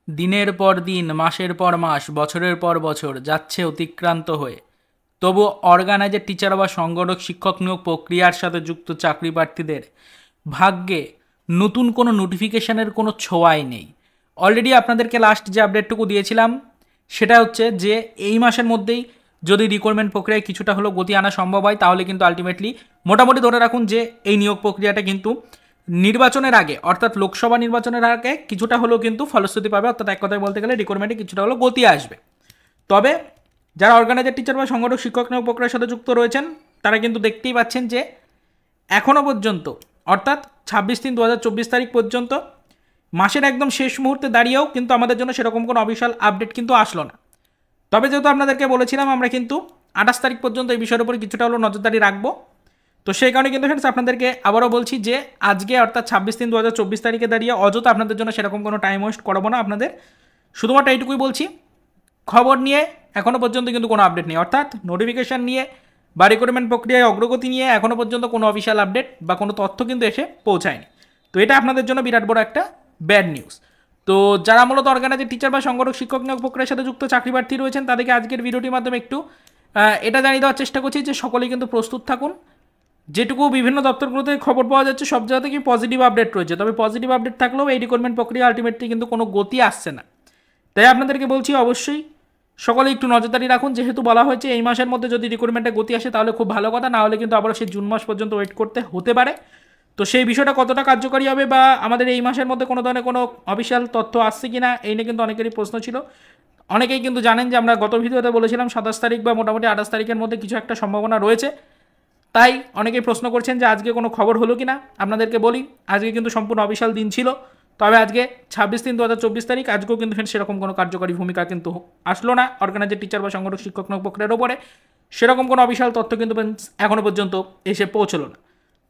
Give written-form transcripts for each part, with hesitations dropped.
দিনের পর দিন, মাসের পর মাস, বছরের পর বছর যাচ্ছে অতিক্রান্ত হয়ে, তবু অর্গানাইজার টিচার বা সংগঠক শিক্ষক নিয়োগ প্রক্রিয়ার সাথে যুক্ত চাকরি প্রার্থীদের ভাগ্যে নতুন কোনো নোটিফিকেশানের কোনো ছোঁয়াই নেই। অলরেডি আপনাদেরকে লাস্ট যে আপডেটটুকু দিয়েছিলাম সেটা হচ্ছে যে এই মাসের মধ্যেই যদি রিক্রুটমেন্ট প্রক্রিয়ায় কিছুটা হলেও গতি আনা সম্ভব হয়, তাহলে কিন্তু আলটিমেটলি মোটামুটি ধরে রাখুন যে এই নিয়োগ প্রক্রিয়াটা কিন্তু নির্বাচনের আগে, অর্থাৎ লোকসভা নির্বাচনের আগে কিছুটা হলেও কিন্তু ফলশ্রুতি পাবে, অর্থাৎ এক কথায় বলতে গেলে রিক্রুটমেন্টে কিছুটা হলেও গতি আসবে। তবে যারা অর্গানাইজার টিচার বা সংগঠক শিক্ষক নিয়োগ প্রক্রিয়ার সাথে যুক্ত রয়েছেন তারা কিন্তু দেখতেই পাচ্ছেন যে এখনও পর্যন্ত, অর্থাৎ 26/3/2024 তারিখ পর্যন্ত মাসের একদম শেষ মুহূর্তে দাঁড়িয়েও কিন্তু আমাদের জন্য সেরকম কোনো অফিসিয়াল আপডেট কিন্তু আসলো না। তবে যেহেতু আপনাদেরকে বলেছিলাম আমরা কিন্তু 28 তারিখ পর্যন্ত এই বিষয়ের উপর কিছুটা হলেও নজরদারি রাখবো, তো সেই কারণে কিন্তু ফ্রেন্ডস আপনাদেরকে আবারও বলছি যে আজকে অর্থাৎ 26/3/2024 তারিখে দাঁড়িয়ে অযথা আপনাদের জন্য সেরকম কোনো টাইম ওয়েস্ট করাবো না। আপনাদের শুধুমাত্র এইটুকুই বলছি, খবর নিয়ে এখনও পর্যন্ত কিন্তু কোনো আপডেট নেই, অর্থাৎ নোটিফিকেশান নিয়ে বা রিক্রুটমেন্ট প্রক্রিয়ায় অগ্রগতি নিয়ে এখনও পর্যন্ত কোনো অফিসিয়াল আপডেট বা কোনো তথ্য কিন্তু এসে পৌঁছায়নি। তো এটা আপনাদের জন্য বিরাট বড় একটা ব্যাড নিউজ। তো যারা মূলত অর্গানাইজার টিচার বা সংগঠক শিক্ষক নিয়োগ প্রক্রিয়ার সাথে যুক্ত চাকরি প্রার্থী রয়েছেন তাদেরকে আজকের ভিডিওটির মাধ্যমে একটু এটা জানিয়ে দেওয়ার চেষ্টা করছি যে সকলেই কিন্তু প্রস্তুত থাকুন। যেটুকু বিভিন্ন দপ্তরগুলোতে খবর পাওয়া যাচ্ছে সব জায়গা থেকে পজিটিভ আপডেট রয়েছে, তবে পজিটিভ আপডেট থাকলেও এই রিক্রুটমেন্ট প্রক্রিয়া আলটিমেটলি কিন্তু কোনো গতি আসছে না। তাই আপনাদেরকে বলছি অবশ্যই সকলে একটু নজরদারি রাখুন, যেহেতু বলা হয়েছে এই মাসের মধ্যে যদি রিক্রুটমেন্টে গতি আসে তাহলে খুব ভালো কথা, না হলে কিন্তু আবারও সেই জুন মাস পর্যন্ত ওয়েট করতে হতে পারে। তো সেই বিষয়টা কতটা কার্যকরী হবে বা আমাদের এই মাসের মধ্যে কোনো ধরনের কোনো অফিসিয়াল তথ্য আসছে কি না এই নিয়ে কিন্তু অনেকেরই প্রশ্ন ছিল। অনেকেই কিন্তু জানেন যে আমরা গত ভিডিওতে বলেছিলাম 27 তারিখ বা মোটামুটি 28 তারিখের মধ্যে কিছু একটা সম্ভাবনা রয়েছে। তাই অনেকেই প্রশ্ন করছেন যে আজকে কোনো খবর হলো কি না। আপনাদেরকে বলি আজকে কিন্তু সম্পূর্ণ অফিসিয়াল দিন ছিল, তবে আজকে 26/3/2024 তারিখ, আজকেও কিন্তু সেরকম কোনো কার্যকরী ভূমিকা কিন্তু আসলো না অর্গানাইজার টিচার বা সংগঠক শিক্ষক নিয়োগ প্রক্রিয়ার ওপরে। সেরকম কোনো অফিসিয়াল তথ্য কিন্তু এখনও পর্যন্ত এসে পৌঁছলো না।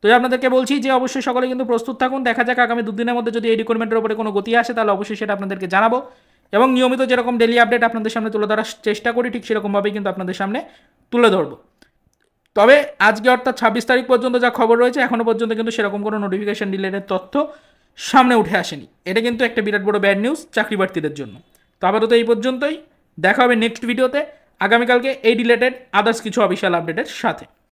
তো আপনাদেরকে বলছি যে অবশ্যই সকলে কিন্তু প্রস্তুত থাকুন। দেখা যাক আগামী দুদিনের মধ্যে যদি এই রিক্রুটমেন্টের উপরে কোনো গতি আসে তাহলে অবশ্যই সেটা আপনাদেরকে জানাবো, এবং নিয়মিত যেরকম ডেলি আপডেট আপনাদের সামনে তুলে ধরার চেষ্টা করি ঠিক সেরকমভাবেই কিন্তু আপনাদের সামনে তুলে ধরবো। তবে আজকে অর্থাৎ 26 তারিখ পর্যন্ত যা খবর রয়েছে এখনও পর্যন্ত কিন্তু সেরকম কোনো নোটিফিকেশন রিলেটেড তথ্য সামনে উঠে আসেনি। এটা কিন্তু একটা বিরাট বড় ব্যাড নিউজ চাকরি প্রার্থীদের জন্য। তো আপাতত এই পর্যন্তই, দেখা হবে নেক্সট ভিডিওতে আগামীকালকে এই রিলেটেড আদার্স কিছু অফিসিয়াল আপডেটের সাথে।